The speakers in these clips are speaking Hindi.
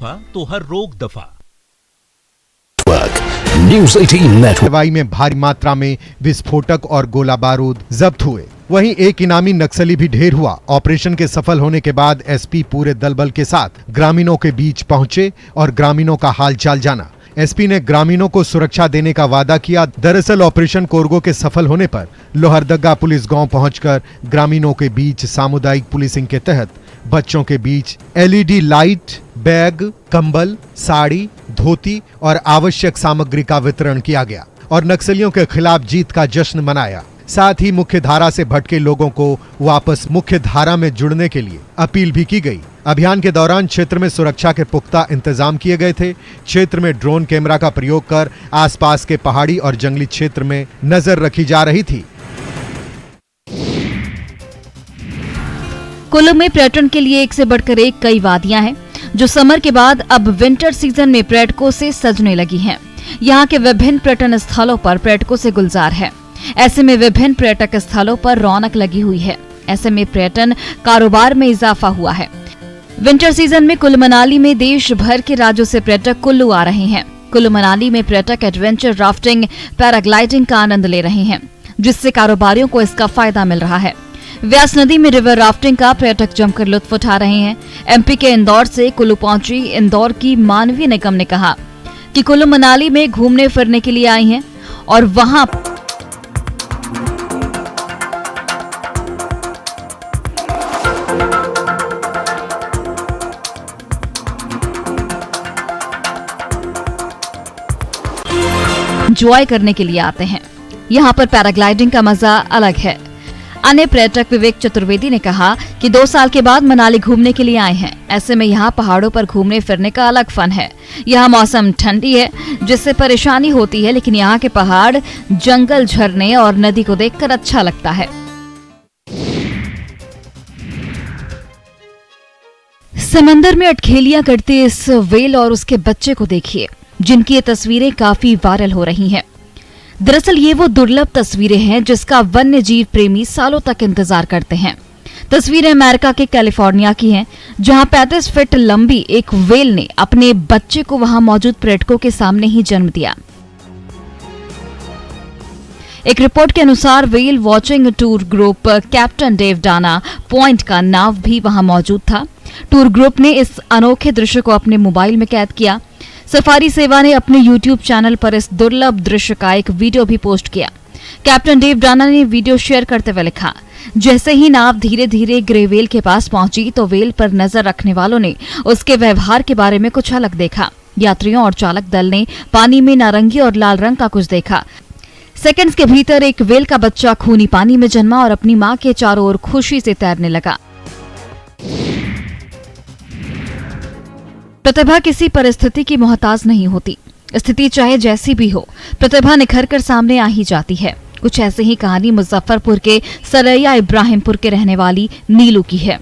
तो हर रोग दफा। News 18 network. कार्रवाई में भारी मात्रा में विस्फोटक और गोला बारूद जब्त हुए। वहीं एक इनामी नक्सली भी ढेर हुआ। ऑपरेशन के सफल होने के बाद एसपी पूरे दल बल के साथ ग्रामीणों के बीच पहुंचे और ग्रामीणों का हालचाल जाना। एसपी ने ग्रामीणों को सुरक्षा देने का वादा किया। दरअसल ऑपरेशन कोरगो के सफल होने पर लोहरदगा पुलिस गांव पहुंचकर ग्रामीणों के बीच सामुदायिक पुलिसिंग के तहत बच्चों के बीच एलईडी लाइट, बैग, कंबल, साड़ी, धोती और आवश्यक सामग्री का वितरण किया गया और नक्सलियों के खिलाफ जीत का जश्न मनाया। साथ ही मुख्य धारा से भटके लोगों को वापस मुख्य धारा में जुड़ने के लिए अपील भी की गई। अभियान के दौरान क्षेत्र में सुरक्षा के पुख्ता इंतजाम किए गए थे। क्षेत्र में ड्रोन कैमरा का प्रयोग कर आसपास के पहाड़ी और जंगली क्षेत्र में नजर रखी जा रही थी। कुल्लू में पर्यटन के लिए एक से बढ़कर एक कई वादियां हैं, जो समर के बाद अब विंटर सीजन में पर्यटकों से सजने लगी हैं। यहाँ के विभिन्न पर्यटन स्थलों पर पर्यटकों से गुलजार है। ऐसे में विभिन्न पर्यटक स्थलों पर रौनक लगी हुई है। ऐसे में पर्यटन कारोबार में इजाफा हुआ है। विंटर सीजन में कुल्लू मनाली में देश भर के राज्यों से पर्यटक कुल्लू आ रहे हैं। कुल्लू मनाली में पर्यटक एडवेंचर राफ्टिंग, पैराग्लाइडिंग का आनंद ले रहे हैं, जिससे कारोबारियों को इसका फायदा मिल रहा है। व्यास नदी में रिवर राफ्टिंग का पर्यटक जमकर लुत्फ उठा रहे हैं। एमपी के इंदौर से कुल्लू पहुंची इंदौर की मानवीय निगम ने कहा कि कुल्लू मनाली में घूमने फिरने के लिए आई हैं और वहां एंजॉय करने के लिए आते हैं। यहाँ पर पैराग्लाइडिंग का मजा अलग है। अन्य पर्यटक विवेक चतुर्वेदी ने कहा कि 2 साल के बाद मनाली घूमने के लिए आए हैं। ऐसे में यहाँ पहाड़ों पर घूमने फिरने का अलग फन है। यहाँ मौसम ठंडी है, जिससे परेशानी होती है, लेकिन यहाँ के पहाड़, जंगल, झरने और नदी को देखकर अच्छा लगता है। समंदर में अटखेलियां करते इस व्हेल और उसके बच्चे को देखिए, जिनकी ये तस्वीरें काफी वायरल हो रही हैं। दरअसल ये वो दुर्लभ तस्वीरें हैं जिसका वन्य जीव प्रेमी सालों तक इंतजार करते हैं। तस्वीरें अमेरिका के कैलिफोर्निया की हैं, जहां 35 फीट लंबी एक व्हेल ने अपने बच्चे को वहां मौजूद पर्यटकों के सामने ही जन्म दिया। एक रिपोर्ट के अनुसार whale watching tour group captain Dave Dana Point का नाव भी वहां मौजूद था। टूर ग्रुप ने इस अनोखे दृश्य को अपने मोबाइल में कैद किया। सफारी सेवा ने अपने YouTube चैनल पर इस दुर्लभ दृश्य का एक वीडियो भी पोस्ट किया। कैप्टन डेव डाना ने वीडियो शेयर करते हुए लिखा, जैसे ही नाव धीरे धीरे ग्रे व्हेल के पास पहुंची तो व्हेल पर नजर रखने वालों ने उसके व्यवहार के बारे में कुछ अलग देखा। यात्रियों और चालक दल ने पानी में नारंगी और लाल रंग का कुछ देखा। सेकंड्स के भीतर एक व्हेल का बच्चा खूनी पानी में जन्मा और अपनी मां के चारों ओर खुशी से तैरने लगा। प्रतिभा किसी परिस्थिति की मोहताज नहीं होती। स्थिति चाहे जैसी भी हो, प्रतिभा निखर कर सामने आ ही जाती है। कुछ ऐसे ही कहानी मुजफ्फरपुर के सरैया इब्राहिमपुर के रहने वाली नीलू की है।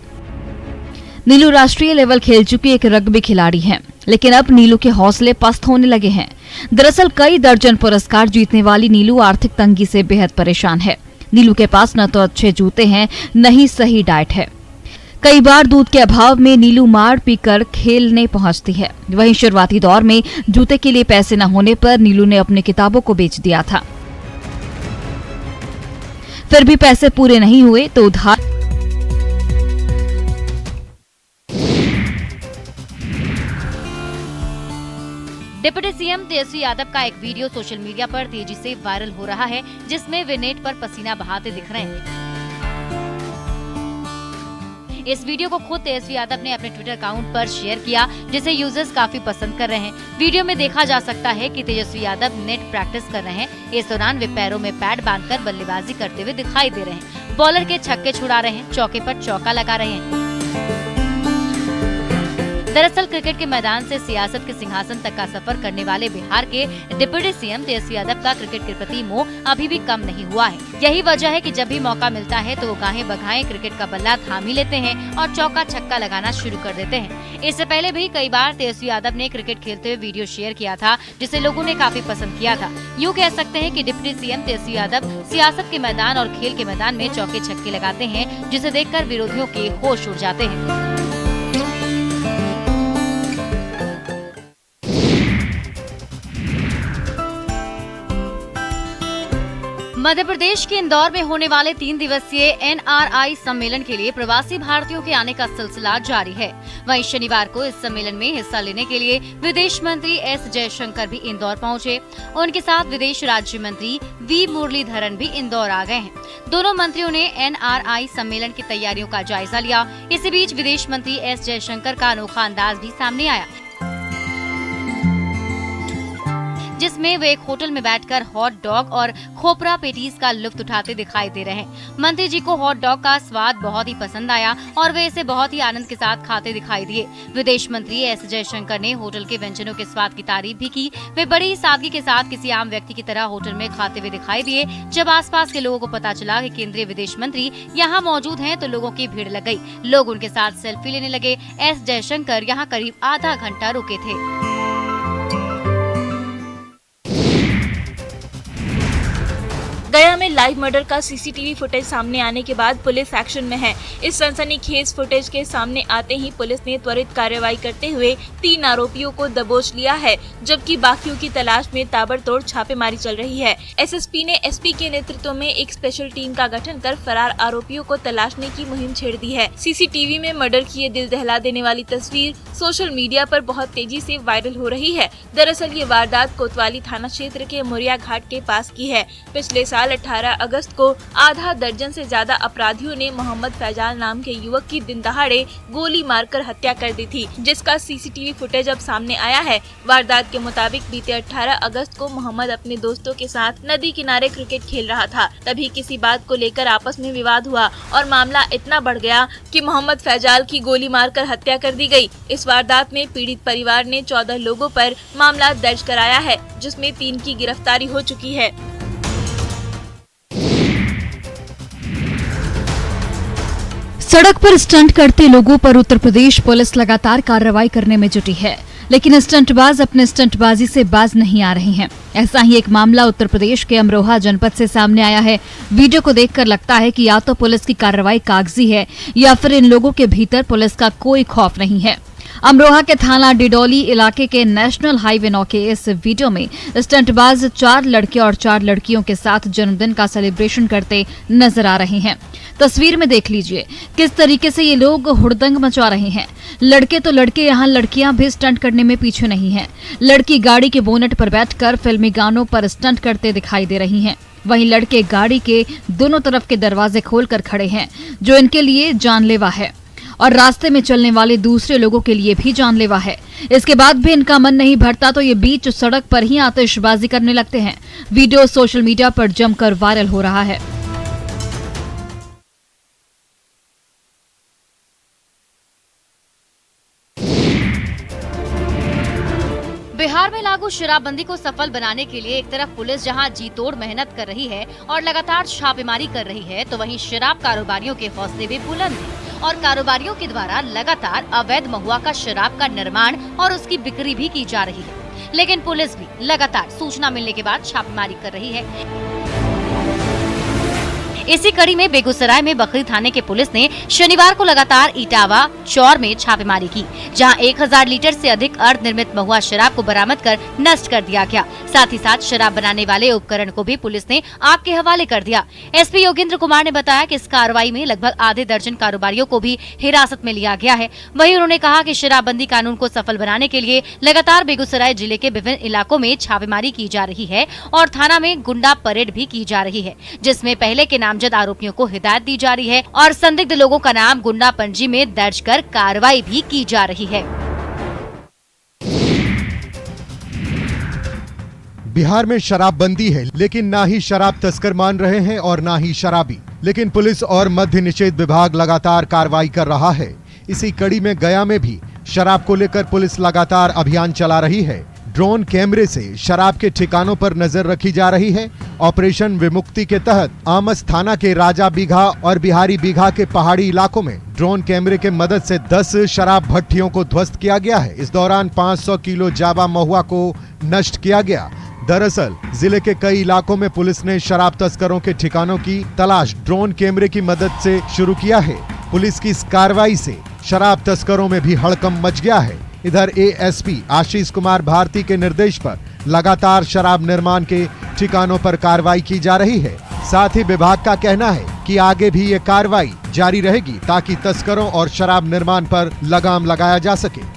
नीलू राष्ट्रीय लेवल खेल चुकी एक रग्बी खिलाड़ी है, लेकिन अब नीलू के हौसले पस्त होने लगे हैं। दरअसल कई दर्जन पुरस्कार जीतने वाली नीलू आर्थिक तंगी से बेहद परेशान है। नीलू के पास न तो अच्छे जूते हैं, न ही सही डाइट है। कई बार दूध के अभाव में नीलू मार पीकर खेलने पहुंचती है। वहीं शुरुआती दौर में जूते के लिए पैसे न होने पर नीलू ने अपनी किताबों को बेच दिया था। फिर भी पैसे पूरे नहीं हुए तो उधार डिप्टी सीएम तेजस्वी यादव का एक वीडियो सोशल मीडिया पर तेजी से वायरल हो रहा है, जिसमें वे नेट पर पसीना बहाते दिख रहे हैं। इस वीडियो को खुद तेजस्वी यादव ने अपने ट्विटर अकाउंट पर शेयर किया, जिसे यूजर्स काफी पसंद कर रहे हैं। वीडियो में देखा जा सकता है कि तेजस्वी यादव नेट प्रैक्टिस कर रहे हैं। इस दौरान वे पैरों में पैड बांधकर बल्लेबाजी करते हुए दिखाई दे रहे हैं। बॉलर के छक्के छुड़ा रहे हैं, चौके पर चौका लगा रहे हैं। दरअसल क्रिकेट के मैदान से सियासत के सिंहासन तक का सफर करने वाले बिहार के डिप्टी सीएम तेजस्वी यादव का क्रिकेट के प्रति मोह अभी भी कम नहीं हुआ है। यही वजह है कि जब भी मौका मिलता है तो वो गाहें बगाहें क्रिकेट का बल्ला थाम ही लेते हैं और चौका छक्का लगाना शुरू कर देते हैं। इससे पहले भी कई बार तेजस्वी यादव ने क्रिकेट खेलते हुए वीडियो शेयर किया था, जिसे लोगों ने काफी पसंद किया था। यूँ कह सकते हैं कि डिप्टी सीएम तेजस्वी यादव सियासत के मैदान और खेल के मैदान में चौके छक्के लगाते हैं, जिसे देखकर विरोधियों के होश उड़ जाते हैं। मध्य प्रदेश के इंदौर में होने वाले 3 दिवसीय NRI सम्मेलन के लिए प्रवासी भारतीयों के आने का सिलसिला जारी है। वहीं शनिवार को इस सम्मेलन में हिस्सा लेने के लिए विदेश मंत्री S जयशंकर भी इंदौर पहुंचे। उनके साथ विदेश राज्य मंत्री V मुरलीधरन भी इंदौर आ गए हैं। दोनों मंत्रियों ने NRI सम्मेलन की तैयारियों का जायजा लिया। इसी बीच विदेश मंत्री S जयशंकर का अनोखा अंदाज भी सामने आया, जिसमें वे एक होटल में बैठकर हॉट डॉग और खोपरा पेटीज का लुत्फ उठाते दिखाई दे रहे हैं। मंत्री जी को हॉट डॉग का स्वाद बहुत ही पसंद आया और वे इसे बहुत ही आनंद के साथ खाते दिखाई दिए। विदेश मंत्री S जयशंकर ने होटल के व्यंजनों के स्वाद की तारीफ भी की। वे बड़ी ही सादगी के साथ किसी आम व्यक्ति की तरह होटल में खाते हुए दिखाई दिए। जब आसपास के लोगों को पता चला कि केंद्रीय विदेश मंत्री यहाँ मौजूद हैं, तो लोगों की भीड़ लग गई। लोग उनके साथ सेल्फी लेने लगे। S जयशंकर यहाँ करीब आधा घंटा रुके थे। गया में लाइव मर्डर का सीसीटीवी फुटेज सामने आने के बाद पुलिस एक्शन में है। इस सनसनीखेज फुटेज के सामने आते ही पुलिस ने त्वरित कार्रवाई करते हुए 3 आरोपियों को दबोच लिया है, जबकि बाकियों की तलाश में ताबड़तोड़ छापेमारी चल रही है। एसएसपी ने एसपी के नेतृत्व में एक स्पेशल टीम का गठन कर फरार आरोपियों को तलाशने की मुहिम छेड़ दी है। सीसीटीवी में मर्डर की ये दिल दहला देने वाली तस्वीर सोशल मीडिया पर बहुत तेजी से वायरल हो रही है। दरअसल ये वारदात कोतवाली थाना क्षेत्र के मुरिया घाट के पास की है। पिछले साल 18 अगस्त को आधा दर्जन से ज्यादा अपराधियों ने मोहम्मद फैजाल नाम के युवक की दिन दहाड़े गोली मारकर हत्या कर दी थी, जिसका सीसीटीवी फुटेज अब सामने आया है। वारदात के मुताबिक बीते 18 अगस्त को मोहम्मद अपने दोस्तों के साथ नदी किनारे क्रिकेट खेल रहा था। तभी किसी बात को लेकर आपस में विवाद हुआ और मामला इतना बढ़ गया कि मोहम्मद फैजाल की गोली मारकर हत्या कर दी गई। इस वारदात में पीड़ित परिवार ने 14 लोगों पर मामला दर्ज कराया है, जिसमें 3 की गिरफ्तारी हो चुकी है। सड़क पर स्टंट करते लोगों पर उत्तर प्रदेश पुलिस लगातार कार्रवाई करने में जुटी है, लेकिन स्टंटबाज अपने स्टंटबाजी से बाज नहीं आ रहे हैं। ऐसा ही एक मामला उत्तर प्रदेश के अमरोहा जनपद से सामने आया है। वीडियो को देखकर लगता है कि या तो पुलिस की कार्रवाई कागजी है या फिर इन लोगों के भीतर पुलिस का कोई खौफ नहीं है। अमरोहा के थाना डिडौली इलाके के नेशनल हाईवे 9 के इस वीडियो में स्टंटबाज 4 लड़के और 4 लड़कियों के साथ जन्मदिन का सेलिब्रेशन करते नजर आ रहे हैं। तस्वीर में देख लीजिए किस तरीके से ये लोग हुड़दंग मचा रहे हैं। लड़के तो लड़के, यहाँ लड़कियां भी स्टंट करने में पीछे नहीं हैं। लड़की गाड़ी के बोनेट पर बैठकर फिल्मी गानों पर स्टंट करते दिखाई दे रही हैं। वहीं लड़के गाड़ी के दोनों तरफ के दरवाजे खोलकर खड़े हैं, जो इनके लिए जानलेवा है और रास्ते में चलने वाले दूसरे लोगों के लिए भी जानलेवा है। इसके बाद भी इनका मन नहीं भरता तो ये बीच सड़क पर ही आतिशबाजी करने लगते हैं। वीडियो सोशल मीडिया पर जमकर वायरल हो रहा है। बिहार में लागू शराबबंदी को सफल बनाने के लिए एक तरफ पुलिस जहां जी तोड़ मेहनत कर रही है और लगातार छापेमारी कर रही है, तो वहीं शराब कारोबारियों के हौसले भी बुलंद हैं और कारोबारियों के द्वारा लगातार अवैध महुआ का शराब का निर्माण और उसकी बिक्री भी की जा रही है। लेकिन पुलिस भी लगातार सूचना मिलने के बाद छापेमारी कर रही है। इसी कड़ी में बेगूसराय में बखरी थाने के पुलिस ने शनिवार को लगातार इटावा चौर में छापेमारी की, जहां 1000 लीटर से अधिक अर्धनिर्मित महुआ शराब को बरामद कर नष्ट कर दिया गया। साथ ही साथ शराब बनाने वाले उपकरण को भी पुलिस ने आग के हवाले कर दिया। एसपी योगेंद्र कुमार ने बताया कि इस कार्रवाई में लगभग आधे दर्जन कारोबारियों को भी हिरासत में लिया गया है। वहीं उन्होंने कहा कि शराबबंदी कानून को सफल बनाने के लिए लगातार बेगूसराय जिले के विभिन्न इलाकों में छापेमारी की जा रही है और थाना में गुंडा परेड भी की जा रही है, जिसमें पहले के नामजद आरोपियों को हिदायत दी जा रही है और संदिग्ध लोगों का नाम गुंडा पंजी में दर्ज कर कार्रवाई भी की जा रही है। बिहार में शराबबंदी है, लेकिन ना ही शराब तस्कर मान रहे हैं और ना ही शराबी। लेकिन पुलिस और मद्य निषेध विभाग लगातार कार्रवाई कर रहा है। इसी कड़ी में गया में भी शराब को लेकर पुलिस लगातार अभियान चला रही है। ड्रोन कैमरे से शराब के ठिकानों पर नजर रखी जा रही है। ऑपरेशन विमुक्ति के तहत आमस थाना के राजा बीघा और बिहारी बीघा के पहाड़ी इलाकों में ड्रोन कैमरे के मदद से 10 शराब भट्टियों को ध्वस्त किया गया है। इस दौरान 500 किलो जावा महुआ को नष्ट किया गया। दरअसल जिले के कई इलाकों में पुलिस ने शराब तस्करों के ठिकानों की तलाश ड्रोन कैमरे की मदद से शुरू किया है। पुलिस की इस कार्रवाई से शराब तस्करों में भी हड़कंप मच गया है। इधर एएसपी आशीष कुमार भारती के निर्देश पर लगातार शराब निर्माण के ठिकानों पर कार्रवाई की जा रही है। साथ ही विभाग का कहना है कि आगे भी ये कार्रवाई जारी रहेगी ताकि तस्करों और शराब निर्माण पर लगाम लगाया जा सके।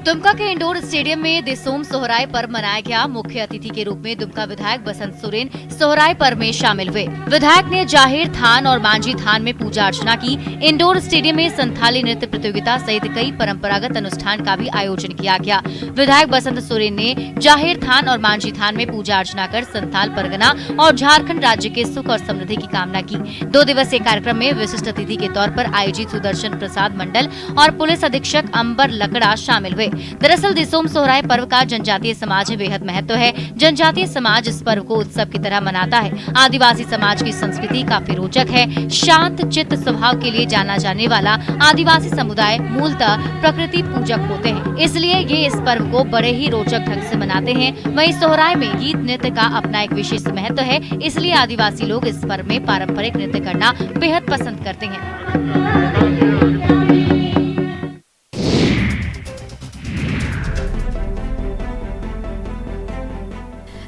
दुमका के इंडोर स्टेडियम में दिसोम सोहराय पर्व मनाया गया। मुख्य अतिथि के रूप में दुमका विधायक बसंत सोरेन सोहराय पर्व में शामिल हुए। विधायक ने जाहिर थान और मांझी थान में पूजा अर्चना की। इंडोर स्टेडियम में संथाली नृत्य प्रतियोगिता सहित कई परंपरागत अनुष्ठान का भी आयोजन किया गया। विधायक बसंत सोरेन ने जाहिर थान और मांझी थान में पूजा अर्चना कर संथाल परगना और झारखंड राज्य के सुख और समृद्धि की कामना की। 2 दिवसीय कार्यक्रम में विशिष्ट अतिथि के तौर पर आईजी सुदर्शन प्रसाद मंडल और पुलिस अधीक्षक अंबर लकड़ा शामिल हुए। दरअसल दिसोम सोहराय पर्व का जनजातीय समाज में बेहद महत्व है। जनजातीय समाज इस पर्व को उत्सव की तरह मनाता है। आदिवासी समाज की संस्कृति काफी रोचक है। शांत चित्त स्वभाव के लिए जाना जाने वाला आदिवासी समुदाय मूलतः प्रकृति पूजक होते हैं, इसलिए ये इस पर्व को बड़े ही रोचक ढंग से मनाते हैं। वहीं सोहराय में गीत नृत्य का अपना एक विशेष महत्व है, इसलिए आदिवासी लोग इस पर्व में पारंपरिक नृत्य करना बेहद पसंद करते हैं।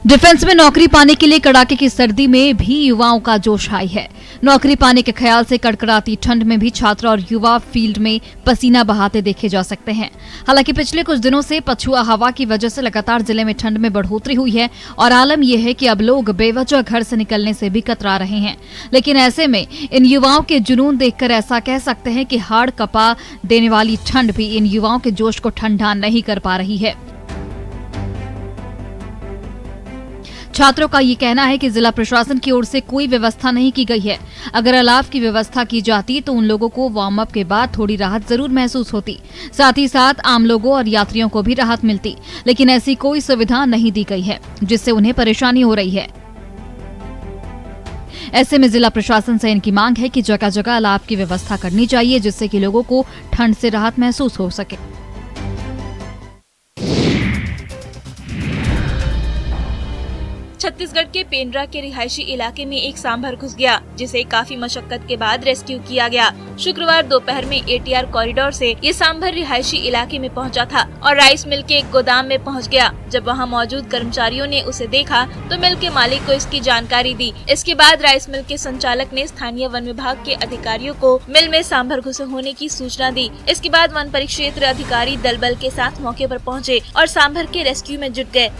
डिफेंस में नौकरी पाने के लिए कड़ाके की सर्दी में भी युवाओं का जोश हाई है। नौकरी पाने के ख्याल से कड़कड़ाती ठंड में भी छात्र और युवा फील्ड में पसीना बहाते देखे जा सकते हैं। हालांकि पिछले कुछ दिनों से पछुआ हवा की वजह से लगातार जिले में ठंड में बढ़ोतरी हुई है और आलम यह है कि अब लोग बेवजह घर से निकलने से भी कतरा रहे हैं। लेकिन ऐसे में इन युवाओं के जुनून देखकर ऐसा कह सकते हैं कि हाड़ कपा देने वाली ठंड भी इन युवाओं के जोश को ठंडा नहीं कर पा रही है। छात्रों का ये कहना है कि जिला प्रशासन की ओर से कोई व्यवस्था नहीं की गई है। अगर अलाव की व्यवस्था की जाती तो उन लोगों को वार्म अप के बाद थोड़ी राहत जरूर महसूस होती, साथ ही साथ आम लोगों और यात्रियों को भी राहत मिलती, लेकिन ऐसी कोई सुविधा नहीं दी गई है जिससे उन्हें परेशानी हो रही है। ऐसे में जिला प्रशासन से इनकी मांग है कि जगह जगह अलाव की व्यवस्था करनी चाहिए, जिससे कि लोगों को ठंड से राहत महसूस हो सके। छत्तीसगढ़ के पेंड्रा के रिहायशी इलाके में एक सांभर घुस गया, जिसे काफी मशक्कत के बाद रेस्क्यू किया गया। शुक्रवार दोपहर में एटीआर कॉरिडोर से ये सांभर रिहायशी इलाके में पहुंचा था और राइस मिल के एक गोदाम में पहुंच गया। जब वहां मौजूद कर्मचारियों ने उसे देखा तो मिल के मालिक को इसकी जानकारी दी। इसके बाद राइस मिल के संचालक ने स्थानीय वन विभाग के अधिकारियों को मिल में सांभर घुसे होने की सूचना दी। इसके बाद वन परिक्षेत्र अधिकारी दल बल के साथ मौके पर पहुँचे और सांभर के रेस्क्यू में जुट गए।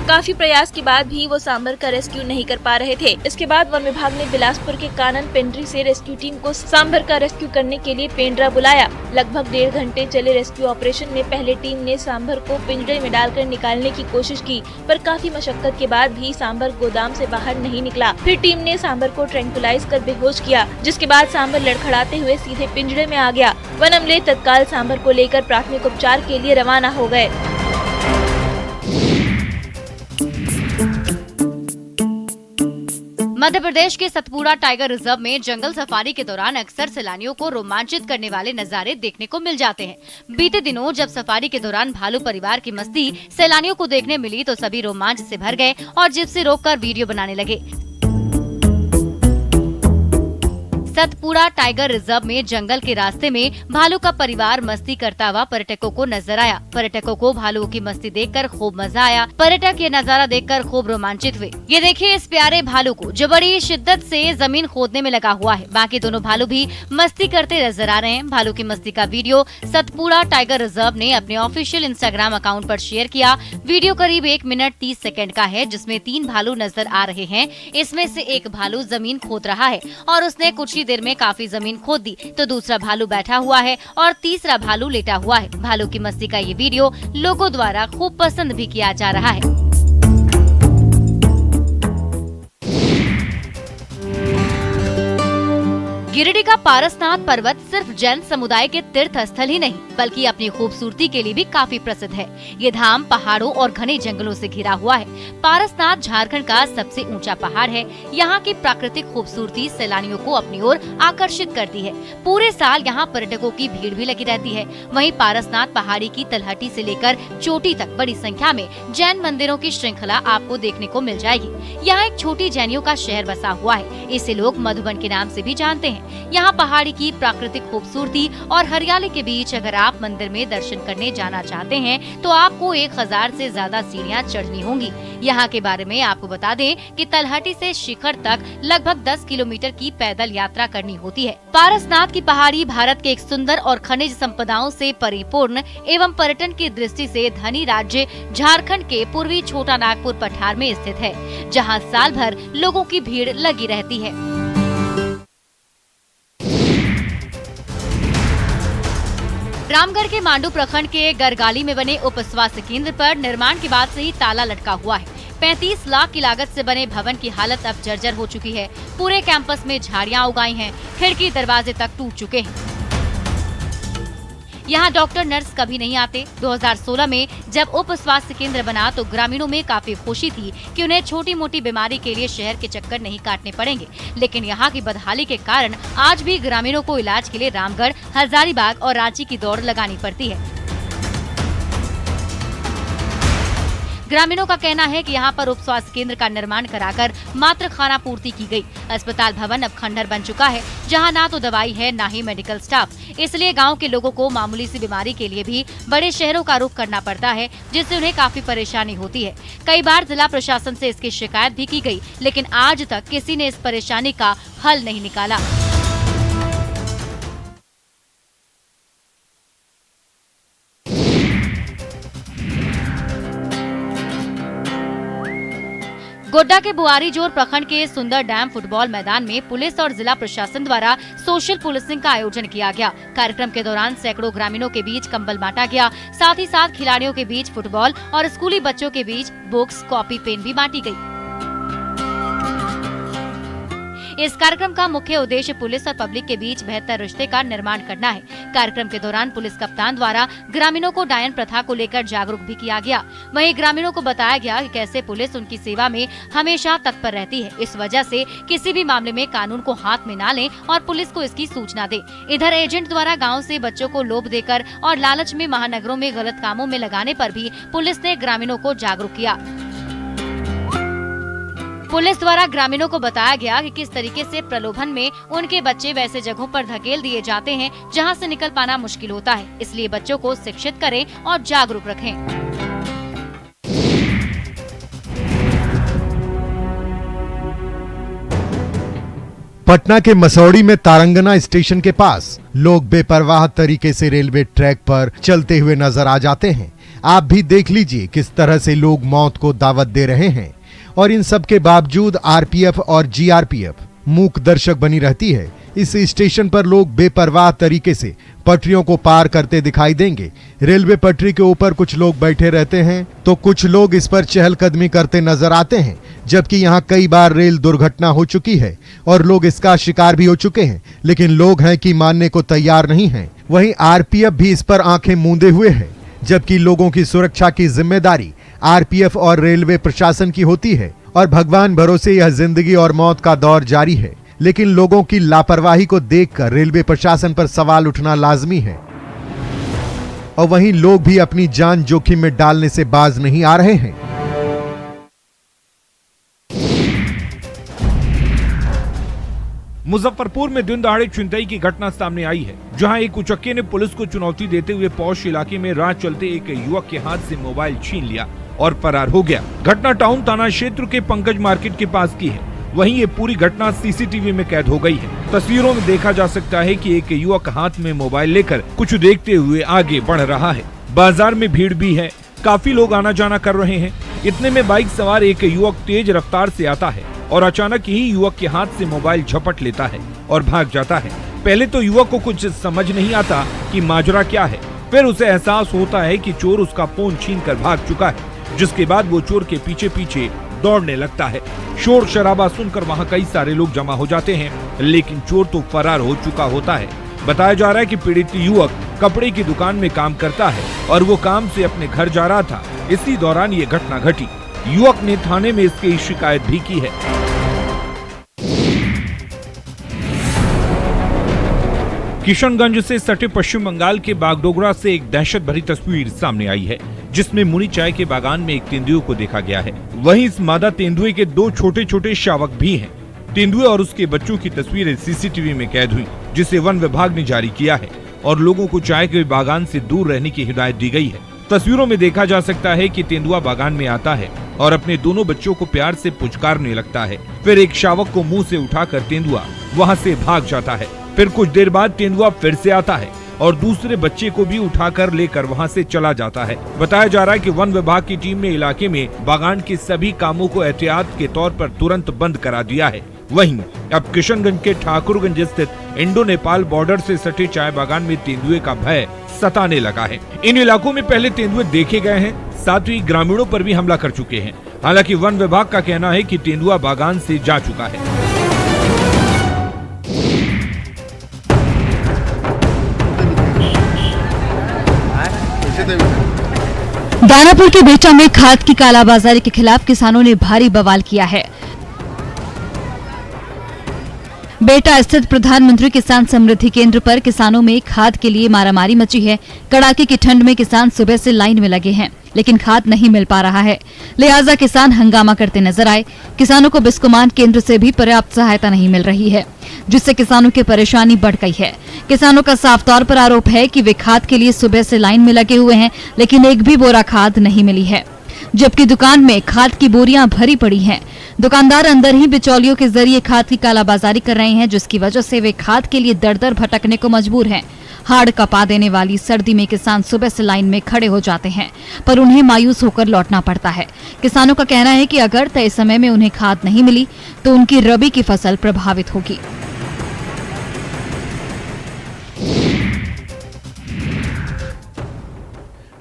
काफी प्रयास के बाद भी वो सांभर का रेस्क्यू नहीं कर पा रहे थे। इसके बाद वन विभाग ने बिलासपुर के कानन पेंड्री से रेस्क्यू टीम को सांभर का रेस्क्यू करने के लिए पेंड्रा बुलाया। लगभग 1.5 घंटे चले रेस्क्यू ऑपरेशन में पहले टीम ने सांभर को पिंजरे में डालकर निकालने की कोशिश की, पर काफी मशक्कत के बाद भी सांभर गोदाम से बाहर नहीं निकला। फिर टीम ने सांभर को ट्रैंक्विलाइज कर बेहोश किया, जिसके बाद सांभर लड़खड़ाते हुए सीधे पिंजरे में आ गया। वन अमले तत्काल सांभर को लेकर प्राथमिक उपचार के लिए रवाना हो गए। मध्य प्रदेश के सतपुड़ा टाइगर रिजर्व में जंगल सफारी के दौरान अक्सर सैलानियों को रोमांचित करने वाले नजारे देखने को मिल जाते हैं। बीते दिनों जब सफारी के दौरान भालू परिवार की मस्ती सैलानियों को देखने मिली तो सभी रोमांच से भर गए और जिप से रोककर वीडियो बनाने लगे। सतपुड़ा टाइगर रिजर्व में जंगल के रास्ते में भालू का परिवार मस्ती करता हुआ पर्यटकों को नजर आया। पर्यटकों को भालुओं की मस्ती देखकर खूब मजा आया। पर्यटक ये नजारा देखकर खूब रोमांचित हुए। ये देखिए इस प्यारे भालू को जो बड़ी शिद्दत से जमीन खोदने में लगा हुआ है। बाकी दोनों भालू भी मस्ती करते नजर आ रहे हैं। भालू की मस्ती का वीडियो सतपुड़ा टाइगर रिजर्व ने अपने ऑफिशियल इंस्टाग्राम अकाउंट पर शेयर किया। वीडियो करीब 1 मिनट 30 सेकंड का है, जिसमें 3 भालू नजर आ रहे हैं। इसमें से एक भालू जमीन खोद रहा है और उसने कुछ ही देर में काफी जमीन खोद दी, तो दूसरा भालू बैठा हुआ है और तीसरा भालू लेटा हुआ है। भालू की मस्ती का ये वीडियो लोगों द्वारा खूब पसंद भी किया जा रहा है। गिरिडीह का पारसनाथ पर्वत सिर्फ जैन समुदाय के तीर्थ स्थल ही नहीं बल्कि अपनी खूबसूरती के लिए भी काफी प्रसिद्ध है। ये धाम पहाड़ों और घने जंगलों से घिरा हुआ है। पारसनाथ झारखंड का सबसे ऊंचा पहाड़ है। यहाँ की प्राकृतिक खूबसूरती सैलानियों को अपनी ओर आकर्षित करती है। पूरे साल यहाँ पर्यटकों की भीड़ भी लगी रहती है। वहीं पारसनाथ पहाड़ी की तलहटी से लेकर चोटी तक बड़ी संख्या में जैन मंदिरों की श्रृंखला आपको देखने को मिल जाएगी। यहाँ एक छोटी जैनियों का शहर बसा हुआ है। इसे लोग मधुबन के नाम से भी जानते हैं। यहाँ पहाड़ी की प्राकृतिक खूबसूरती और हरियाली के बीच अगर आप मंदिर में दर्शन करने जाना चाहते हैं तो आपको 1000 से ज्यादा सीढ़ियाँ चढ़नी होंगी। यहाँ के बारे में आपको बता दें कि तलहटी से शिखर तक लगभग 10 किलोमीटर की पैदल यात्रा करनी होती है। पारसनाथ की पहाड़ी भारत के एक सुंदर और खनिज संपदाओं से परिपूर्ण एवं पर्यटन की दृष्टि से धनी राज्य झारखंड के पूर्वी छोटा नागपुर पठार में स्थित है, जहाँ साल भर लोगों की भीड़ लगी रहती है। रामगढ़ के मांडू प्रखंड के गरगाली में बने उप स्वास्थ्य केंद्र पर निर्माण के बाद से ही ताला लटका हुआ है। 35 लाख की लागत से बने भवन की हालत अब जर्जर हो चुकी है। पूरे कैंपस में झाड़ियां उगाई हैं, खिड़की दरवाजे तक टूट चुके हैं। यहाँ डॉक्टर नर्स कभी नहीं आते। 2016 में जब उप स्वास्थ्य केंद्र बना तो ग्रामीणों में काफी खुशी थी कि उन्हें छोटी मोटी बीमारी के लिए शहर के चक्कर नहीं काटने पड़ेंगे, लेकिन यहाँ की बदहाली के कारण आज भी ग्रामीणों को इलाज के लिए रामगढ़, हजारीबाग और रांची की दौड़ लगानी पड़ती है। ग्रामीणों का कहना है कि यहाँ पर उप स्वास्थ्य केंद्र का निर्माण कराकर मात्र खाना पूर्ति की गई। अस्पताल भवन अब खंडहर बन चुका है, जहाँ ना तो दवाई है ना ही मेडिकल स्टाफ। इसलिए गांव के लोगों को मामूली सी बीमारी के लिए भी बड़े शहरों का रुख करना पड़ता है, जिससे उन्हें काफी परेशानी होती है। कई बार जिला प्रशासन से इसकी शिकायत भी की गई, लेकिन आज तक किसी ने इस परेशानी का हल नहीं निकाला। गोड्डा के बुआरीजोर प्रखंड के सुंदर डैम फुटबॉल मैदान में पुलिस और जिला प्रशासन द्वारा सोशल पुलिसिंग का आयोजन किया गया। कार्यक्रम के दौरान सैकड़ों ग्रामीणों के बीच कंबल बांटा गया। साथ ही साथ खिलाड़ियों के बीच फुटबॉल और स्कूली बच्चों के बीच बुक्स, कॉपी, पेन भी बांटी गई। इस कार्यक्रम का मुख्य उद्देश्य पुलिस और पब्लिक के बीच बेहतर रिश्ते का निर्माण करना है। कार्यक्रम के दौरान पुलिस कप्तान द्वारा ग्रामीणों को डायन प्रथा को लेकर जागरूक भी किया गया। वहीं ग्रामीणों को बताया गया कि कैसे पुलिस उनकी सेवा में हमेशा तत्पर रहती है। इस वजह से किसी भी मामले में कानून को हाथ में न लें और पुलिस को इसकी सूचना दे। इधर एजेंट द्वारा गाँव से बच्चों को लोभ देकर और लालच में महानगरों में गलत कामों में लगाने पर भी पुलिस ने ग्रामीणों को जागरूक किया। पुलिस द्वारा ग्रामीणों को बताया गया कि किस तरीके से प्रलोभन में उनके बच्चे वैसे जगहों पर धकेल दिए जाते हैं जहां से निकल पाना मुश्किल होता है। इसलिए बच्चों को शिक्षित करें और जागरूक रखें। पटना के मसौड़ी में तारंगना स्टेशन के पास लोग बेपरवाह तरीके से रेलवे ट्रैक पर चलते हुए नजर आ जाते हैं। आप भी देख लीजिए किस तरह से लोग मौत को दावत दे रहे हैं और इन सब के बावजूद आरपीएफ और जीआरपीएफ मूक दर्शक बनी रहती है। इस स्टेशन पर लोग बेपरवाह तरीके से पटरियों को पार करते दिखाई देंगे। रेलवे पटरी के ऊपर कुछ लोग बैठे रहते हैं तो कुछ लोग इस पर चहलकदमी करते नजर आते हैं, जबकि यहाँ कई बार रेल दुर्घटना हो चुकी है और लोग इसका शिकार भी हो चुके हैं, लेकिन लोग हैं कि मानने को तैयार नहीं हैं। वहीं आरपीएफ भी इस पर आंखें मूंदे हुए है, जबकि लोगों की सुरक्षा की जिम्मेदारी आरपीएफ और रेलवे प्रशासन की होती है और भगवान भरोसे यह जिंदगी और मौत का दौर जारी है। लेकिन लोगों की लापरवाही को देखकर रेलवे प्रशासन पर सवाल उठना लाजमी है और वहीं लोग भी अपनी जान जोखिम में डालने से बाज नहीं आ रहे हैं। मुजफ्फरपुर में दिन दहाड़े छिनतई की घटना सामने आई है, जहां एक उचक्के ने पुलिस को चुनौती देते हुए पौष इलाके में राह चलते एक युवक के हाथ से मोबाइल छीन लिया और फरार हो गया। घटना टाउन थाना क्षेत्र के पंकज मार्केट के पास की है। वहीं ये पूरी घटना सीसीटीवी में कैद हो गई है। तस्वीरों में देखा जा सकता है कि एक युवक हाथ में मोबाइल लेकर कुछ देखते हुए आगे बढ़ रहा है। बाजार में भीड़ भी है, काफी लोग आना जाना कर रहे हैं। इतने में बाइक सवार एक युवक तेज रफ्तार से आता है और अचानक ही युवक के हाथ से मोबाइल झपट लेता है और भाग जाता है। पहले तो युवक को कुछ समझ नहीं आता कि माजरा क्या है, फिर उसे एहसास होता है कि चोर उसका फोन छीनकर भाग चुका है, जिसके बाद वो चोर के पीछे पीछे दौड़ने लगता है। शोर शराबा सुनकर वहाँ कई सारे लोग जमा हो जाते हैं, लेकिन चोर तो फरार हो चुका होता है। बताया जा रहा है कि पीड़ित युवक कपड़े की दुकान में काम करता है और वो काम से अपने घर जा रहा था। इसी दौरान ये घटना घटी। युवक ने थाने में इसकी शिकायत भी की है। किशनगंज से सटे पश्चिम बंगाल के बागडोगरा से एक दहशत भरी तस्वीर सामने आई है, जिसमें मुनि चाय के बागान में एक तेंदुए को देखा गया है। वहीं इस मादा तेंदुए के दो छोटे छोटे शावक भी हैं। तेंदुए और उसके बच्चों की तस्वीरें सीसीटीवी में कैद हुई, जिसे वन विभाग ने जारी किया है और लोगों को चाय के बागान से दूर रहने की हिदायत दी गई है। तस्वीरों में देखा जा सकता है कि तेंदुआ बागान में आता है और अपने दोनों बच्चों को प्यार से पुचकारने लगता है। फिर एक शावक को मुंह से उठाकर तेंदुआ वहां से भाग जाता है। फिर कुछ देर बाद तेंदुआ फिर से आता है और दूसरे बच्चे को भी उठाकर लेकर वहां से चला जाता है। बताया जा रहा है कि वन विभाग की टीम ने इलाके में बागान के सभी कामों को एहतियात के तौर पर तुरंत बंद करा दिया है। वहीं अब किशनगंज के ठाकुरगंज स्थित इंडो नेपाल बॉर्डर से सटे चाय बागान में तेंदुए का भय सताने लगा है। इन इलाकों में पहले तेंदुए देखे गए हैं, साथ ही ग्रामीणों पर भी हमला कर चुके हैं। हालांकि वन विभाग का कहना है कि तेंदुआ बागान से जा चुका है। दानापुर के बेटा में खाद की कालाबाजारी के खिलाफ किसानों ने भारी बवाल किया है। बेटा स्थित प्रधानमंत्री किसान समृद्धि केंद्र पर किसानों में खाद के लिए मारामारी मची है। कड़ाके की ठंड में किसान सुबह से लाइन में लगे हैं, लेकिन खाद नहीं मिल पा रहा है, लिहाजा किसान हंगामा करते नजर आए। किसानों को बिस्कोमान केंद्र से भी पर्याप्त सहायता नहीं मिल रही है, जिससे किसानों की परेशानी बढ़ गई है। किसानों का साफ तौर पर आरोप है कि वे खाद के लिए सुबह से लाइन में लगे हुए हैं, लेकिन एक भी बोरा खाद नहीं मिली है, जबकि दुकान में खाद की बोरियां भरी पड़ी हैं। दुकानदार अंदर ही बिचौलियों के जरिए खाद की कालाबाजारी कर रहे हैं, जिसकी वजह से वे खाद के लिए दर दर भटकने को मजबूर हैं। हाड़ कपा देने वाली सर्दी में किसान सुबह से लाइन में खड़े हो जाते हैं, पर उन्हें मायूस होकर लौटना पड़ता है। किसानों का कहना है कि अगर तय समय में उन्हें खाद नहीं मिली तो उनकी रबी की फसल प्रभावित होगी।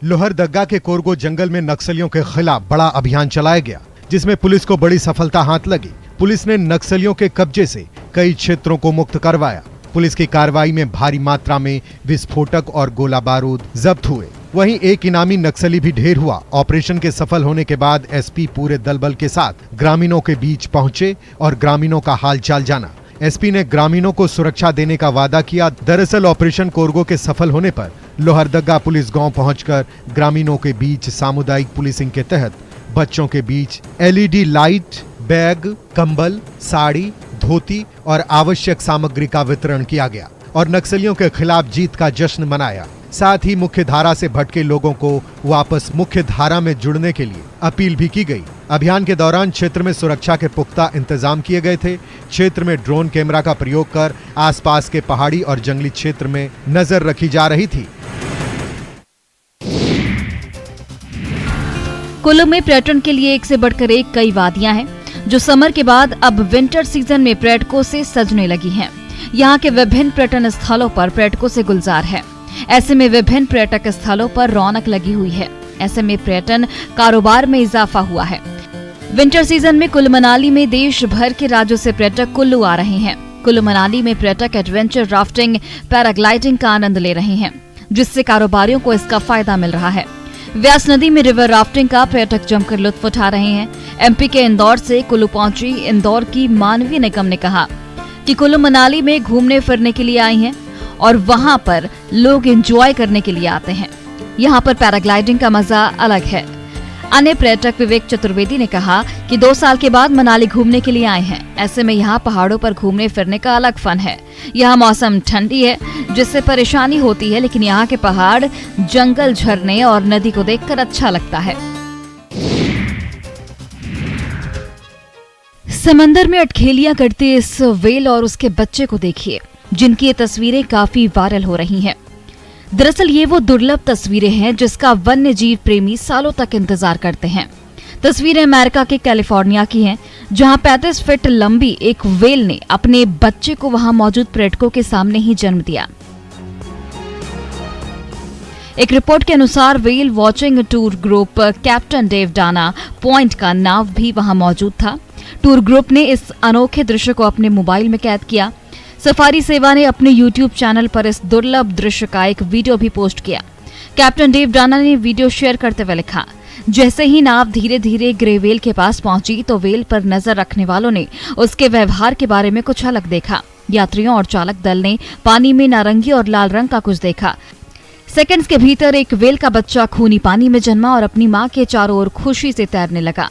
लोहरदग्गा के कोरगो जंगल में नक्सलियों के खिलाफ बड़ा अभियान चलाया गया, जिसमें पुलिस को बड़ी सफलता हाथ लगी। पुलिस ने नक्सलियों के कब्जे से कई क्षेत्रों को मुक्त करवाया। पुलिस की कार्रवाई में भारी मात्रा में विस्फोटक और गोला बारूद जब्त हुए। वहीं एक इनामी नक्सली भी ढेर हुआ। ऑपरेशन के सफल होने के बाद एसपी पूरे दल बल के साथ ग्रामीणों के बीच पहुंचे और ग्रामीणों का हालचाल जाना। एसपी ने ग्रामीणों को सुरक्षा देने का वादा किया। दरअसल ऑपरेशन कोरगो के सफल होने पर लोहरदग्गा पुलिस गांव पहुंचकर ग्रामीणों के बीच सामुदायिक पुलिसिंग के तहत बच्चों के बीच एलईडी लाइट, बैग, कंबल, साड़ी, धोती और आवश्यक सामग्री का वितरण किया गया और नक्सलियों के खिलाफ जीत का जश्न मनाया। साथ ही मुख्य धारा से भटके लोगों को वापस मुख्य धारा में जुड़ने के लिए अपील भी की गई। अभियान के दौरान क्षेत्र में सुरक्षा के पुख्ता इंतजाम किए गए थे। क्षेत्र में ड्रोन कैमरा का प्रयोग कर आसपास के पहाड़ी और जंगली क्षेत्र में नजर रखी जा रही थी। कुल्लू में पर्यटन के लिए एक से बढ़कर एक कई वादियां हैं, जो समर के बाद अब विंटर सीजन में पर्यटकों से सजने लगी हैं। यहाँ के विभिन्न पर्यटन स्थलों पर पर्यटकों से गुलजार है। ऐसे में विभिन्न पर्यटक स्थलों पर रौनक लगी हुई है। ऐसे में पर्यटन कारोबार में इजाफा हुआ है। विंटर सीजन में कुल्लू मनाली में देश भर के राज्यों से पर्यटक कुल्लू आ रहे हैं। कुल्लू मनाली में पर्यटक एडवेंचर राफ्टिंग, पैराग्लाइडिंग का आनंद ले रहे हैं, जिससे कारोबारियों को इसका फायदा मिल रहा है। व्यास नदी में रिवर राफ्टिंग का पर्यटक जमकर लुत्फ उठा रहे हैं। एमपी के इंदौर से कुल्लू पहुंची इंदौर की मानवी निगम ने कहा कि कुल्लू मनाली में घूमने फिरने के लिए आई हैं और वहां पर लोग एंजॉय करने के लिए आते हैं। यहाँ पर पैराग्लाइडिंग का मजा अलग है। अन्य पर्यटक विवेक चतुर्वेदी ने कहा कि 2 साल के बाद मनाली घूमने के लिए आए हैं। ऐसे में यहाँ पहाड़ों पर घूमने फिरने का अलग फन है। यहाँ मौसम ठंडी है, जिससे परेशानी होती है, लेकिन यहाँ के पहाड़, जंगल, झरने और नदी को देखकर अच्छा लगता है। समंदर में अटखेलियां करते इस व्हेल और उसके बच्चे को देखिए, जिनकी ये तस्वीरें काफी वायरल हो रही हैं। दरअसल ये वो दुर्लभ तस्वीरें हैं जिसका वन्य जीव प्रेमी सालों तक इंतजार करते हैं। तस्वीरें अमेरिका के कैलिफोर्निया की हैं, जहां 35 फीट लंबी एक व्हेल ने अपने बच्चे को वहां मौजूद पर्यटकों के सामने ही जन्म दिया। एक रिपोर्ट के अनुसार whale watching tour group captain Dave Dana Point का नाव भी वहां मौजूद था। टूर ग्रुप ने इस अनोखे दृश्य को अपने मोबाइल में कैद किया। सफारी सेवा ने अपने YouTube चैनल पर इस दुर्लभ दृश्य का एक वीडियो भी पोस्ट किया। कैप्टन डेव डाना ने वीडियो शेयर करते हुए लिखा, जैसे ही नाव धीरे धीरे ग्रे व्हेल के पास पहुंची तो व्हेल पर नजर रखने वालों ने उसके व्यवहार के बारे में कुछ अलग देखा। यात्रियों और चालक दल ने पानी में नारंगी और लाल रंग का कुछ देखा। सेकंड्स के भीतर एक व्हेल का बच्चा खूनी पानी में जन्मा और अपनी मां के चारों ओर खुशी से तैरने लगा।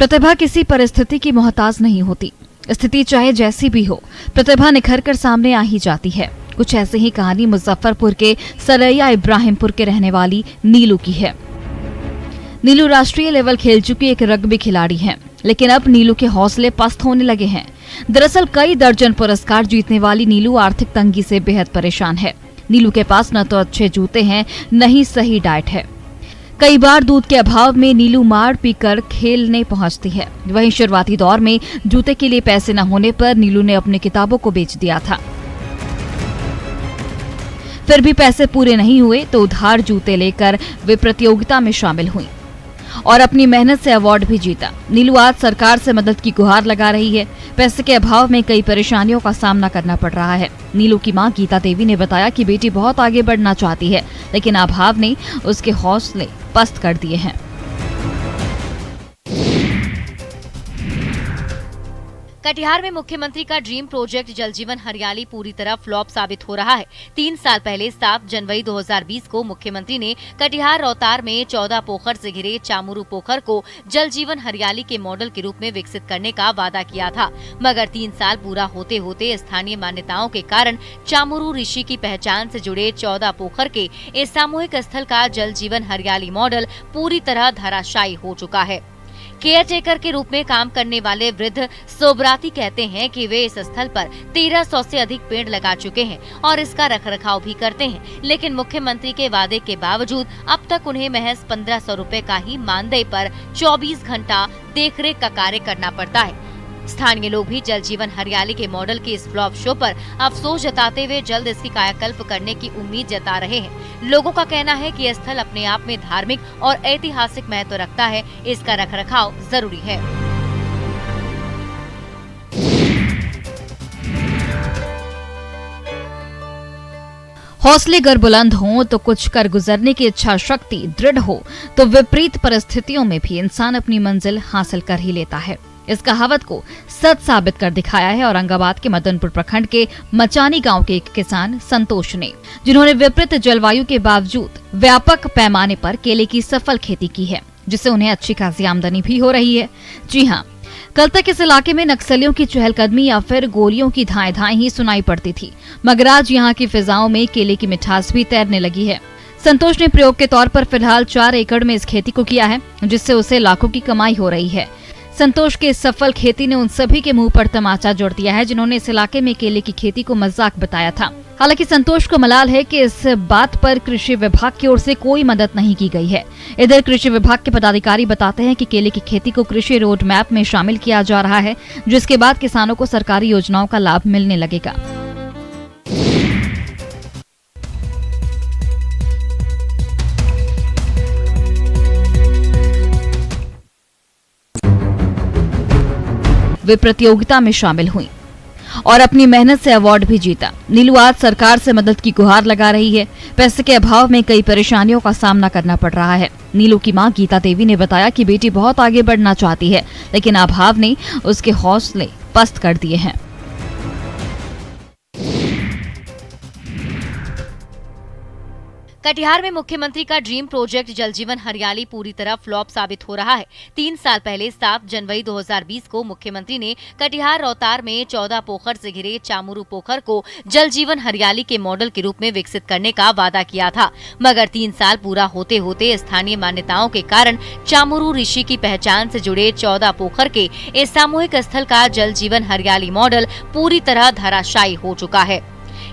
प्रतिभा किसी परिस्थिति की मोहताज नहीं होती। स्थिति चाहे जैसी भी हो, प्रतिभा निखर कर सामने आ ही जाती है। कुछ ऐसी ही कहानी मुजफ्फरपुर के सरैया इब्राहिमपुर के रहने वाली नीलू की है। नीलू राष्ट्रीय लेवल खेल चुकी एक रग्बी खिलाड़ी है, लेकिन अब नीलू के हौसले पस्त होने लगे हैं। दरअसल कई दर्जन पुरस्कार जीतने वाली नीलू आर्थिक तंगी से बेहद परेशान है। नीलू के पास न तो अच्छे जूते हैं, न ही सही डाइट है। कई बार दूध के अभाव में नीलू मार पीकर खेलने पहुंचती है। वहीं शुरुआती दौर में जूते के लिए पैसे न होने पर नीलू ने अपनी किताबों को बेच दिया था। फिर भी पैसे पूरे नहीं हुए तो उधार जूते लेकर वे प्रतियोगिता में शामिल हुई और अपनी मेहनत से अवार्ड भी जीता। नीलू आज सरकार से मदद की गुहार लगा रही है। पैसे के अभाव में कई परेशानियों का सामना करना पड़ रहा है। नीलू की मां गीता देवी ने बताया कि बेटी बहुत आगे बढ़ना चाहती है, लेकिन अभाव ने उसके हौसले पस्त कर दिए हैं। कटिहार में मुख्यमंत्री का ड्रीम प्रोजेक्ट जल जीवन हरियाली पूरी तरह फ्लॉप साबित हो रहा है। 3 साल पहले 7 जनवरी 2020 को मुख्यमंत्री ने कटिहार रोहतार में 14 पोखर से घिरे चामुरू पोखर को जल जीवन हरियाली के मॉडल के रूप में विकसित करने का वादा किया था, मगर 3 साल पूरा होते होते स्थानीय मान्यताओं के कारण चामुरू ऋषि की पहचान से जुड़े 14 पोखर के इस सामूहिक स्थल का जल जीवन हरियाली मॉडल पूरी तरह धराशायी हो चुका है। केयर टेकर के रूप में काम करने वाले वृद्ध सोबराती कहते हैं कि वे इस स्थल पर 1300 से अधिक पेड़ लगा चुके हैं और इसका रखरखाव भी करते हैं, लेकिन मुख्यमंत्री के वादे के बावजूद अब तक उन्हें महज 1500 रुपए का ही मानदेय पर 24 घंटा देखरेख का कार्य करना पड़ता है। स्थानीय लोग भी जल जीवन हरियाली के मॉडल के इस फ्लॉप शो पर अफसोस जताते हुए जल्द इसकी कायाकल्प करने की उम्मीद जता रहे हैं। लोगों का कहना है कि यह स्थल अपने आप में धार्मिक और ऐतिहासिक महत्व रखता है, इसका रखरखाव जरूरी है। हौसले अगर बुलंद हों तो कुछ कर गुजरने की इच्छा शक्ति दृढ़ हो तो विपरीत परिस्थितियों में भी इंसान अपनी मंजिल हासिल कर ही लेता है। इस कहावत को सच साबित कर दिखाया है औरंगाबाद के मदनपुर प्रखंड के मचानी गांव के एक किसान संतोष ने, जिन्होंने विपरीत जलवायु के बावजूद व्यापक पैमाने पर केले की सफल खेती की है, जिससे उन्हें अच्छी खासी आमदनी भी हो रही है। जी हाँ, कल तक इस इलाके में नक्सलियों की चहलकदमी या फिर गोलियों की धाएं धाएं ही सुनाई पड़ती थी, मगर आज यहाँ की फिजाओं में केले की मिठास भी तैरने लगी है। संतोष ने प्रयोग के तौर पर फिलहाल 4 एकड़ में इस खेती को किया है, जिससे उसे लाखों की कमाई हो रही है। संतोष के इस सफल खेती ने उन सभी के मुंह पर तमाचा जोड़ दिया है जिन्होंने इस इलाके में केले की खेती को मजाक बताया था। हालांकि संतोष को मलाल है कि इस बात पर कृषि विभाग की ओर से कोई मदद नहीं की गई है। इधर कृषि विभाग के पदाधिकारी बताते हैं कि केले की खेती को कृषि रोड मैप में शामिल किया जा रहा है, जिसके बाद किसानों को सरकारी योजनाओं का लाभ मिलने लगेगा। वे प्रतियोगिता में शामिल हुई और अपनी मेहनत से अवार्ड भी जीता। नीलू आज सरकार से मदद की गुहार लगा रही है। पैसे के अभाव में कई परेशानियों का सामना करना पड़ रहा है। नीलू की मां गीता देवी ने बताया कि बेटी बहुत आगे बढ़ना चाहती है, लेकिन अभाव ने उसके हौसले पस्त कर दिए हैं। कटिहार में मुख्यमंत्री का ड्रीम प्रोजेक्ट जल जीवन हरियाली पूरी तरह फ्लॉप साबित हो रहा है। 3 साल पहले 7 जनवरी 2020 को मुख्यमंत्री ने कटिहार रोहतार में 14 पोखर से घिरे चामुरू पोखर को जल जीवन हरियाली के मॉडल के रूप में विकसित करने का वादा किया था, मगर 3 साल पूरा होते होते स्थानीय मान्यताओं के कारण चामुरू ऋषि की पहचान से जुड़े 14 पोखर के इस सामूहिक स्थल का जल जीवन हरियाली मॉडल पूरी तरह धराशायी हो चुका है।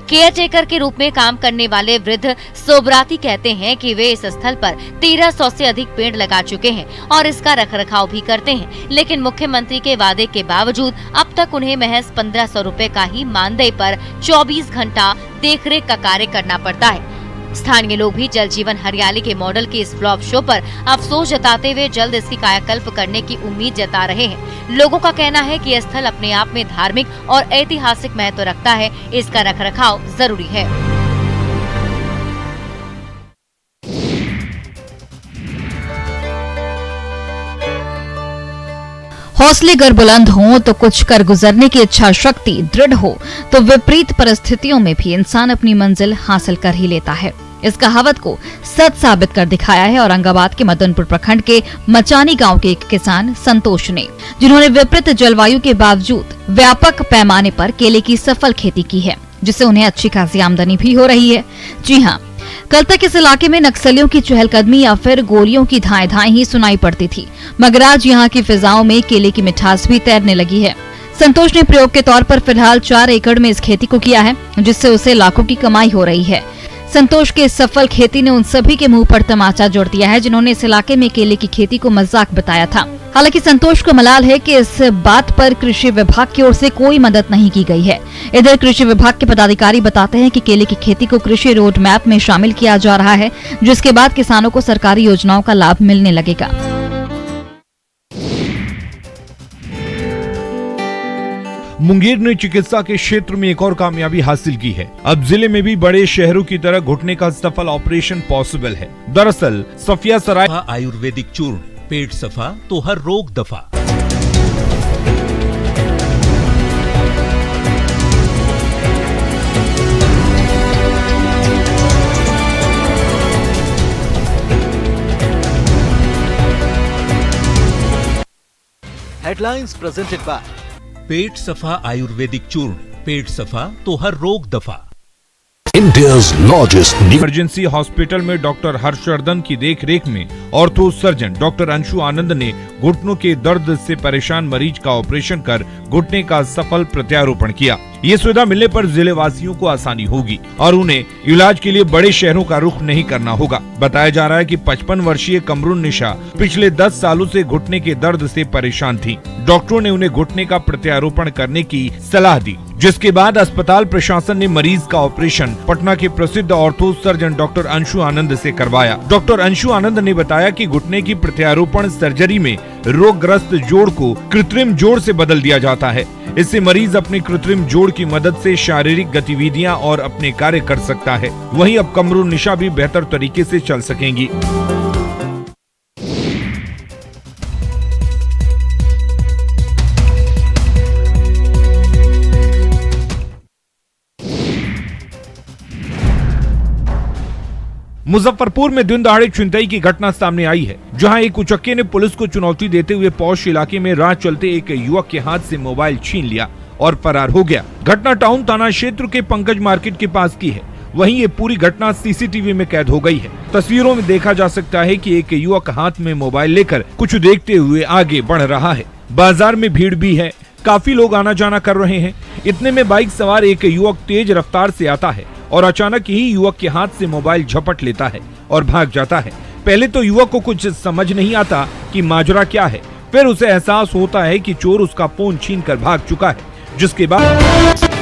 केयर टेकर के रूप में काम करने वाले वृद्ध सोबराती कहते हैं कि वे इस स्थल पर 1300 से अधिक पेड़ लगा चुके हैं और इसका रखरखाव भी करते हैं, लेकिन मुख्यमंत्री के वादे के बावजूद अब तक उन्हें महज 1500 रुपए का ही मानदेय पर 24 घंटा देखरेख का कार्य करना पड़ता है। स्थानीय लोग भी जल जीवन हरियाली के मॉडल के इस फ्लॉप शो पर अफसोस जताते हुए जल्द इसकी कायाकल्प करने की उम्मीद जता रहे हैं। लोगों का कहना है कि यह स्थल अपने आप में धार्मिक और ऐतिहासिक महत्व रखता है, इसका रखरखाव जरूरी है। हौसले अगर बुलंद हों तो कुछ कर गुजरने की इच्छा शक्ति दृढ़ हो तो विपरीत परिस्थितियों में भी इंसान अपनी मंजिल हासिल कर ही लेता है। इस कहावत को सच साबित कर दिखाया है औरंगाबाद के मदनपुर प्रखंड के मचानी गांव के एक किसान संतोष ने, जिन्होंने विपरीत जलवायु के बावजूद व्यापक पैमाने पर केले की सफल खेती की है, जिससे उन्हें अच्छी खासी आमदनी भी हो रही है। जी हाँ, कल तक इस इलाके में नक्सलियों की चहलकदमी या फिर गोलियों की धाएं ही सुनाई पड़ती थी, मगर आज यहाँ की फिजाओं में केले की मिठास भी तैरने लगी है। संतोष ने प्रयोग के तौर पर फिलहाल 4 एकड़ में इस खेती को किया है, जिससे उसे लाखों की कमाई हो रही है। संतोष के सफल खेती ने उन सभी के मुंह पर तमाचा जोड़ दिया है जिन्होंने इस इलाके में केले की खेती को मजाक बताया था। हालांकि संतोष को मलाल है कि इस बात पर कृषि विभाग की ओर से कोई मदद नहीं की गई है। इधर कृषि विभाग के पदाधिकारी बताते हैं कि केले की खेती को कृषि रोड मैप में शामिल किया जा रहा है, जिसके बाद किसानों को सरकारी योजनाओं का लाभ मिलने लगेगा। मुंगेर ने चिकित्सा के क्षेत्र में एक और कामयाबी हासिल की है। अब जिले में भी बड़े शहरों की तरह घुटने का सफल ऑपरेशन पॉसिबल है। दरअसल सफिया सराय आयुर्वेदिक चूर्ण, पेट सफा तो हर रोग दफा। हेडलाइंस प्रेजेंटेड बाय पेट सफा आयुर्वेदिक चूर्ण, पेट सफा तो हर रोग दफा। India's largest इमरजेंसी हॉस्पिटल में डॉक्टर हर्षवर्धन की देखरेख में ऑर्थो सर्जन डॉक्टर अंशु आनंद ने घुटनों के दर्द से परेशान मरीज का ऑपरेशन कर घुटने का सफल प्रत्यारोपण किया। ये सुविधा मिलने पर जिले वासियों को आसानी होगी और उन्हें इलाज के लिए बड़े शहरों का रुख नहीं करना होगा। बताया जा रहा है कि 55 वर्षीय कमरुन निशा पिछले 10 सालों से घुटने के दर्द से परेशान थी। डॉक्टरों ने उन्हें घुटने का प्रत्यारोपण करने की सलाह दी, जिसके बाद अस्पताल प्रशासन ने मरीज का ऑपरेशन पटना के प्रसिद्ध ऑर्थो सर्जन डॉक्टर अंशु आनंद से करवाया। डॉक्टर अंशु आनंद ने बताया कि घुटने की प्रत्यारोपण सर्जरी में रोगग्रस्त जोड़ को कृत्रिम जोड़ से बदल दिया जाता है। इससे मरीज अपने कृत्रिम जोड़ की मदद से शारीरिक गतिविधियां और अपने कार्य कर सकता है। वहीं अब कमरुन निशा भी बेहतर तरीके से चल सकेंगी। मुजफ्फरपुर में दिन दहाड़े छिनतई की घटना सामने आई है, जहां एक उचक्के ने पुलिस को चुनौती देते हुए पौष इलाके में राह चलते एक युवक के हाथ से मोबाइल छीन लिया और फरार हो गया। घटना टाउन थाना क्षेत्र के पंकज मार्केट के पास की है। वहीं ये पूरी घटना सीसीटीवी में कैद हो गई है। तस्वीरों में देखा जा सकता है कि एक युवक हाथ में मोबाइल लेकर कुछ देखते हुए आगे बढ़ रहा है। बाजार में भीड़ भी है, काफी लोग आना जाना कर रहे हैं। इतने में बाइक सवार एक युवक तेज रफ्तार से आता है और अचानक ही युवक के हाथ से मोबाइल झपट लेता है और भाग जाता है। पहले तो युवक को कुछ समझ नहीं आता कि माजरा क्या है, फिर उसे एहसास होता है कि चोर उसका फोन छीन कर भाग चुका है, जिसके बाद